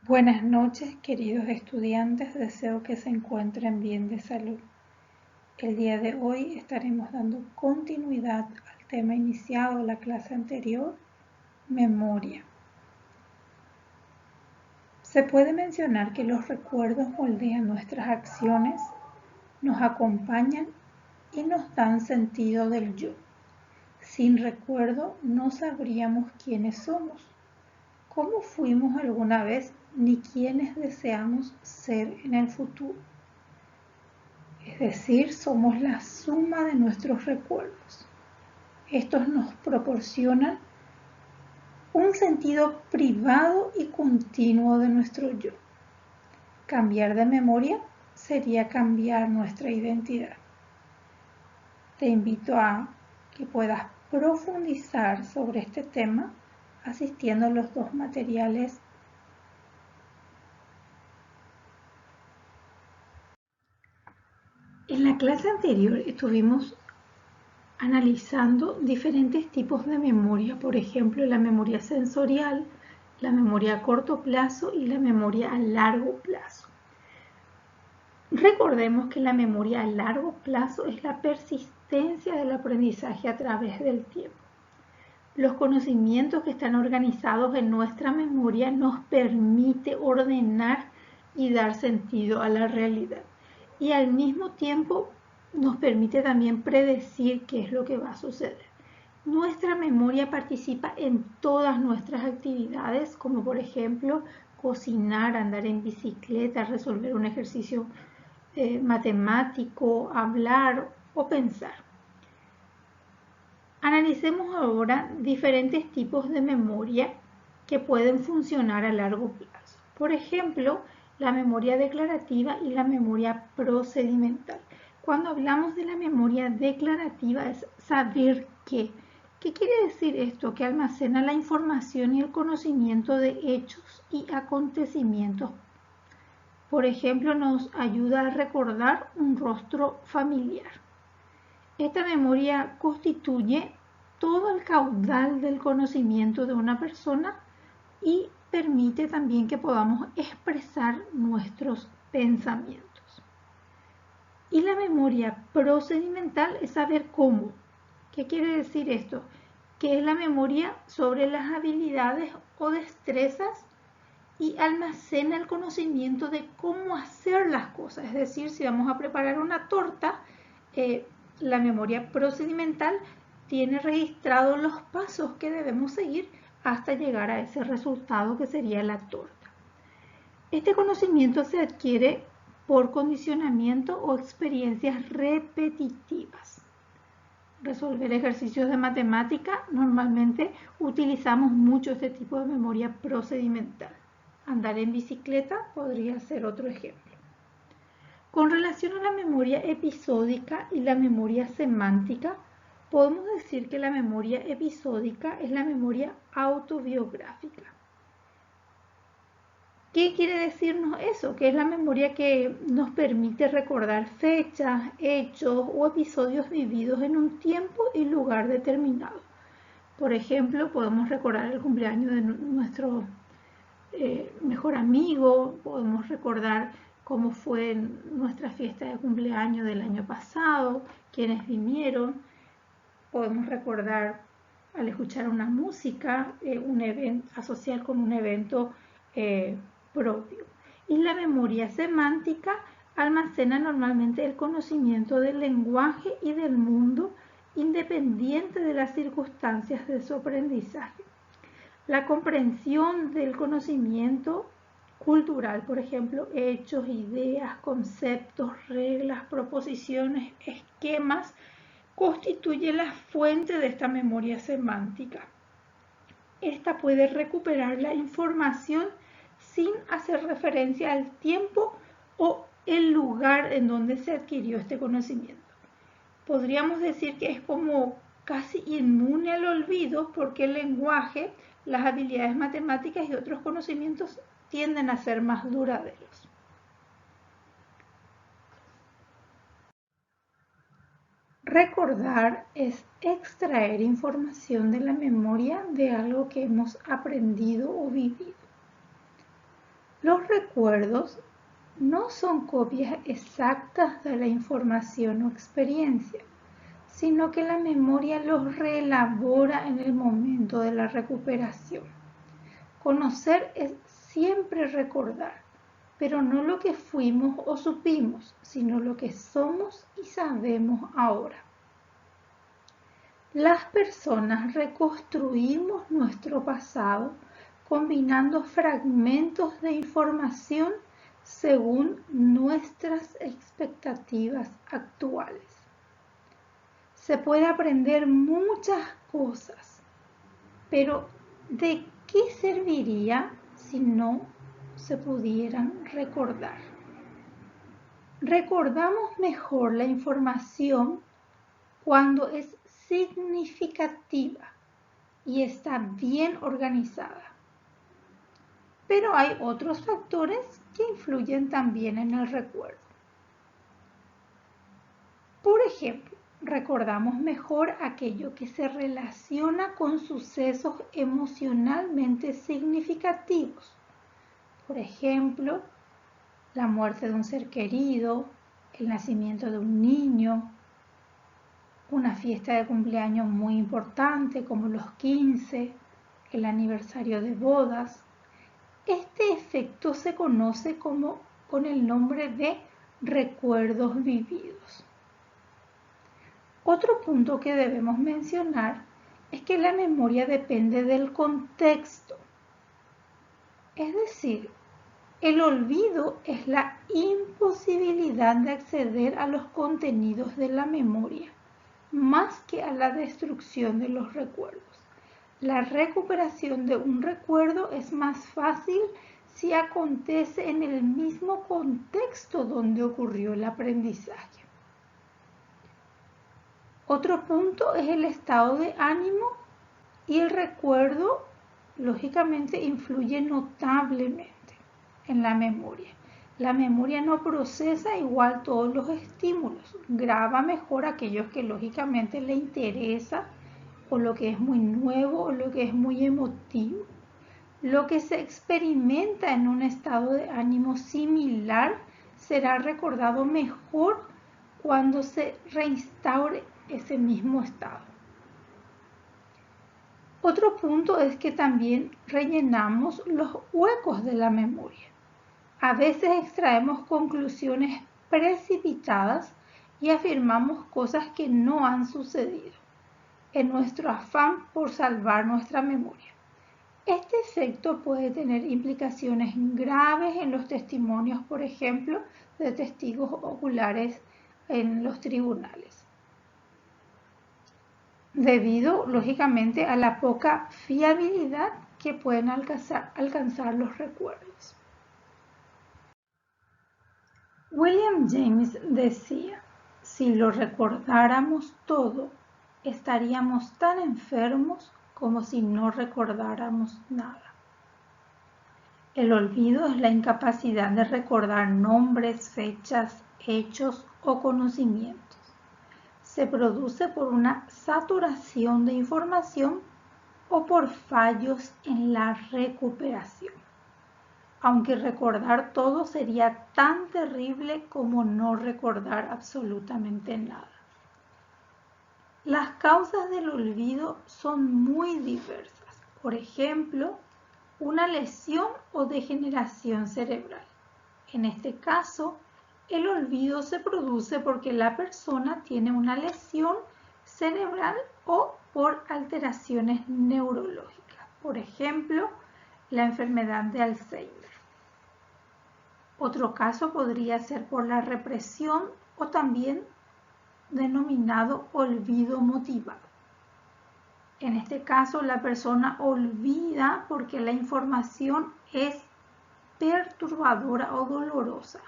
Buenas noches, queridos estudiantes, deseo que se encuentren bien de salud. El día de hoy estaremos dando continuidad al tema iniciado en la clase anterior, memoria. Se puede mencionar que los recuerdos moldean nuestras acciones, nos acompañan y nos dan sentido del yo. Sin recuerdo no sabríamos quiénes somos, cómo fuimos alguna vez, ni quiénes deseamos ser en el futuro. Es decir, somos la suma de nuestros recuerdos. Estos nos proporcionan un sentido privado y continuo de nuestro yo. Cambiar de memoria sería cambiar nuestra identidad. Te invito a que puedas profundizar sobre este tema asistiendo a los dos materiales. En la clase anterior estuvimos analizando diferentes tipos de memoria, por ejemplo, la memoria sensorial, la memoria a corto plazo y la memoria a largo plazo. Recordemos que la memoria a largo plazo es la persistencia del aprendizaje a través del tiempo. Los conocimientos que están organizados en nuestra memoria nos permite ordenar y dar sentido a la realidad. Y al mismo tiempo nos permite también predecir qué es lo que va a suceder. Nuestra memoria participa en todas nuestras actividades, como por ejemplo cocinar, andar en bicicleta, resolver un ejercicio matemático, hablar o pensar. Analicemos ahora diferentes tipos de memoria que pueden funcionar a largo plazo. Por ejemplo, la memoria declarativa y la memoria procedimental. Cuando hablamos de la memoria declarativa es saber qué. ¿Qué quiere decir esto? Que almacena la información y el conocimiento de hechos y acontecimientos. Por ejemplo, nos ayuda a recordar un rostro familiar. Esta memoria constituye todo el caudal del conocimiento de una persona y permite también que podamos expresar nuestros pensamientos. Y la memoria procedimental es saber cómo. ¿Qué quiere decir esto? Que es la memoria sobre las habilidades o destrezas y almacena el conocimiento de cómo hacer las cosas. Es decir, si vamos a preparar una torta, la memoria procedimental tiene registrados los pasos que debemos seguir hasta llegar a ese resultado que sería la torta. Este conocimiento se adquiere por condicionamiento o experiencias repetitivas. Resolver ejercicios de matemática, normalmente utilizamos mucho este tipo de memoria procedimental. Andar en bicicleta podría ser otro ejemplo. Con relación a la memoria episódica y la memoria semántica, podemos decir que la memoria episódica es la memoria autobiográfica. ¿Qué quiere decirnos eso? Que es la memoria que nos permite recordar fechas, hechos o episodios vividos en un tiempo y lugar determinado. Por ejemplo, podemos recordar el cumpleaños de nuestro mejor amigo, podemos recordar cómo fue nuestra fiesta de cumpleaños del año pasado, quiénes vinieron, podemos recordar al escuchar una música, un evento, asociar con un evento propio. Y la memoria semántica almacena normalmente el conocimiento del lenguaje y del mundo independiente de las circunstancias de su aprendizaje. La comprensión del conocimiento cultural, por ejemplo, hechos, ideas, conceptos, reglas, proposiciones, esquemas, constituye la fuente de esta memoria semántica. Esta puede recuperar la información sin hacer referencia al tiempo o el lugar en donde se adquirió este conocimiento. Podríamos decir que es como casi inmune al olvido porque el lenguaje, las habilidades matemáticas y otros conocimientos tienden a ser más duraderos. Recordar es extraer información de la memoria de algo que hemos aprendido o vivido. Los recuerdos no son copias exactas de la información o experiencia, sino que la memoria los reelabora en el momento de la recuperación. Conocer es siempre recordar, pero no lo que fuimos o supimos, sino lo que somos y sabemos ahora. Las personas reconstruimos nuestro pasado combinando fragmentos de información según nuestras expectativas actuales. Se puede aprender muchas cosas, pero ¿de qué serviría si no se pudieran recordar? Recordamos mejor la información cuando es significativa y está bien organizada. Pero hay otros factores que influyen también en el recuerdo. Por ejemplo, recordamos mejor aquello que se relaciona con sucesos emocionalmente significativos. Por ejemplo, la muerte de un ser querido, el nacimiento de un niño, una fiesta de cumpleaños muy importante como los 15, el aniversario de bodas. Este efecto se conoce con el nombre de recuerdos vividos. Otro punto que debemos mencionar es que la memoria depende del contexto. Es decir, el olvido es la imposibilidad de acceder a los contenidos de la memoria, más que a la destrucción de los recuerdos. La recuperación de un recuerdo es más fácil si acontece en el mismo contexto donde ocurrió el aprendizaje. Otro punto es el estado de ánimo y el recuerdo, lógicamente, influye notablemente en la memoria. La memoria no procesa igual todos los estímulos, graba mejor aquellos que lógicamente le interesa o lo que es muy nuevo o lo que es muy emotivo. Lo que se experimenta en un estado de ánimo similar será recordado mejor cuando se reinstaure ese mismo estado. Otro punto es que también rellenamos los huecos de la memoria. A veces extraemos conclusiones precipitadas y afirmamos cosas que no han sucedido en nuestro afán por salvar nuestra memoria. Este efecto puede tener implicaciones graves en los testimonios, por ejemplo, de testigos oculares en los tribunales, debido, lógicamente, a la poca fiabilidad que pueden alcanzar los recuerdos. William James decía, si lo recordáramos todo, estaríamos tan enfermos como si no recordáramos nada. El olvido es la incapacidad de recordar nombres, fechas, hechos o conocimientos. Se produce por una saturación de información o por fallos en la recuperación. Aunque recordar todo sería tan terrible como no recordar absolutamente nada. Las causas del olvido son muy diversas. Por ejemplo, una lesión o degeneración cerebral. En este caso, el olvido se produce porque la persona tiene una lesión cerebral o por alteraciones neurológicas. Por ejemplo, la enfermedad de Alzheimer. Otro caso podría ser por la represión o también denominado olvido motivado. En este caso, la persona olvida porque la información es perturbadora o dolorosa.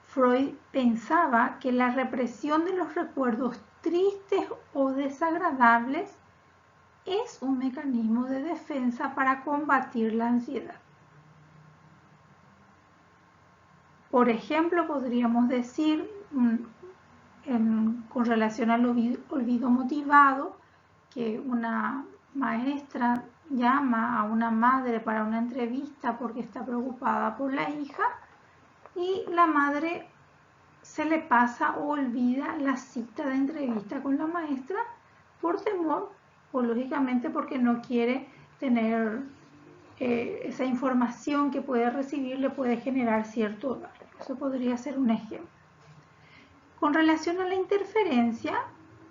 Freud pensaba que la represión de los recuerdos tristes o desagradables es un mecanismo de defensa para combatir la ansiedad. Por ejemplo, podríamos decir, con relación al olvido motivado, que una maestra llama a una madre para una entrevista porque está preocupada por la hija y la madre se le pasa o olvida la cita de entrevista con la maestra por temor o lógicamente porque no quiere tener esa información que puede recibir, le puede generar cierto daño. Eso podría ser un ejemplo. Con relación a la interferencia,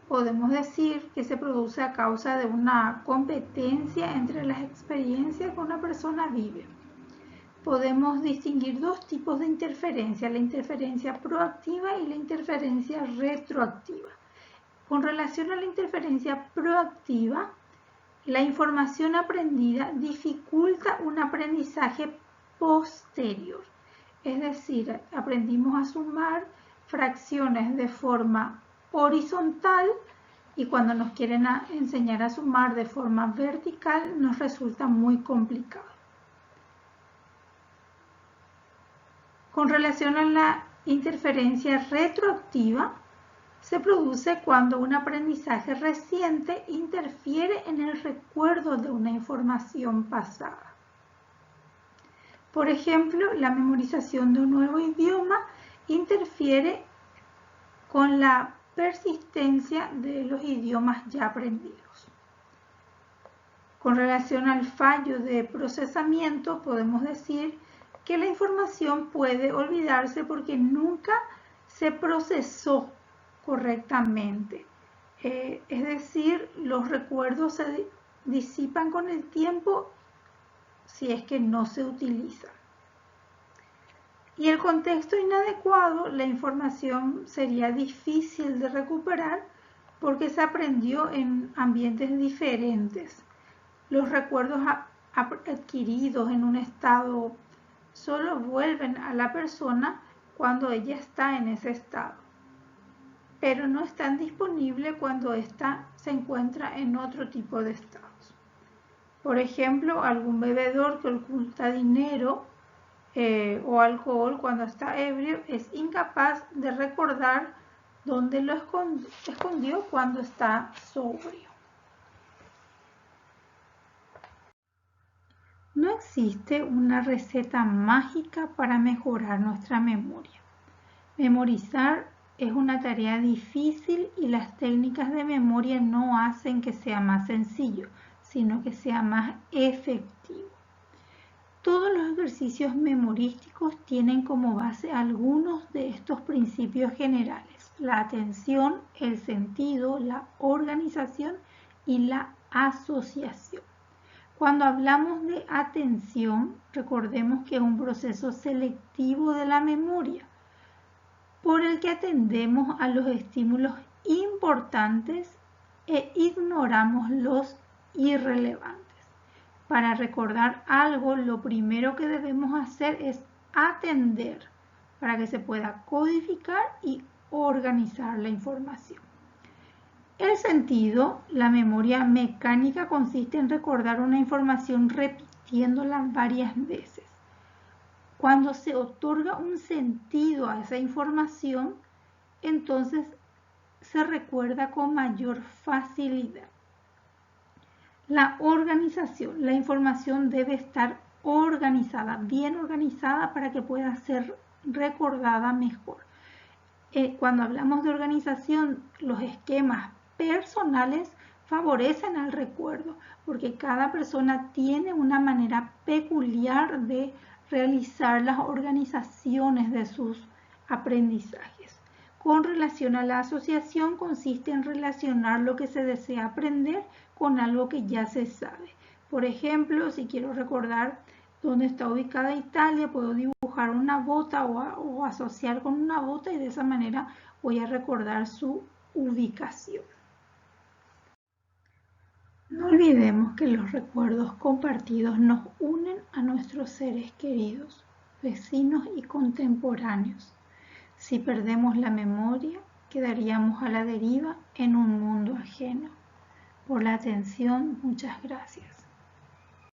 podemos decir que se produce a causa de una competencia entre las experiencias que una persona vive. Podemos distinguir dos tipos de interferencia, la interferencia proactiva y la interferencia retroactiva. Con relación a la interferencia proactiva, la información aprendida dificulta un aprendizaje posterior. Es decir, aprendimos a sumar fracciones de forma horizontal y cuando nos quieren enseñar a sumar de forma vertical nos resulta muy complicado. Con relación a la interferencia retroactiva, se produce cuando un aprendizaje reciente interfiere en el recuerdo de una información pasada. Por ejemplo, la memorización de un nuevo idioma interfiere con la persistencia de los idiomas ya aprendidos. Con relación al fallo de procesamiento, podemos decir que la información puede olvidarse porque nunca se procesó correctamente. Es decir, los recuerdos se disipan con el tiempo si es que no se utilizan. Y el contexto inadecuado, la información sería difícil de recuperar porque se aprendió en ambientes diferentes. Los recuerdos adquiridos en un estado solo vuelven a la persona cuando ella está en ese estado, pero no están disponibles cuando ésta se encuentra en otro tipo de estados. Por ejemplo, algún bebedor que oculta dinero o alcohol cuando está ebrio es incapaz de recordar dónde lo escondió cuando está sobrio. No existe una receta mágica para mejorar nuestra memoria. Memorizar es una tarea difícil y las técnicas de memoria no hacen que sea más sencillo, sino que sea más efectivo. Todos los ejercicios memorísticos tienen como base algunos de estos principios generales: la atención, el sentido, la organización y la asociación. Cuando hablamos de atención, recordemos que es un proceso selectivo de la memoria, por el que atendemos a los estímulos importantes e ignoramos los irrelevantes. Para recordar algo, lo primero que debemos hacer es atender para que se pueda codificar y organizar la información. El sentido, la memoria mecánica, consiste en recordar una información repitiéndola varias veces. Cuando se otorga un sentido a esa información, entonces se recuerda con mayor facilidad. La organización, la información debe estar organizada, bien organizada para que pueda ser recordada mejor. Cuando hablamos de organización, los esquemas personales favorecen al recuerdo, porque cada persona tiene una manera peculiar de realizar las organizaciones de sus aprendizajes. Con relación a la asociación, consiste en relacionar lo que se desea aprender con algo que ya se sabe. Por ejemplo, si quiero recordar dónde está ubicada Italia, puedo dibujar una bota o asociar con una bota y de esa manera voy a recordar su ubicación. No olvidemos que los recuerdos compartidos nos unen a nuestros seres queridos, vecinos y contemporáneos. Si perdemos la memoria, quedaríamos a la deriva en un mundo ajeno. Por la atención, muchas gracias.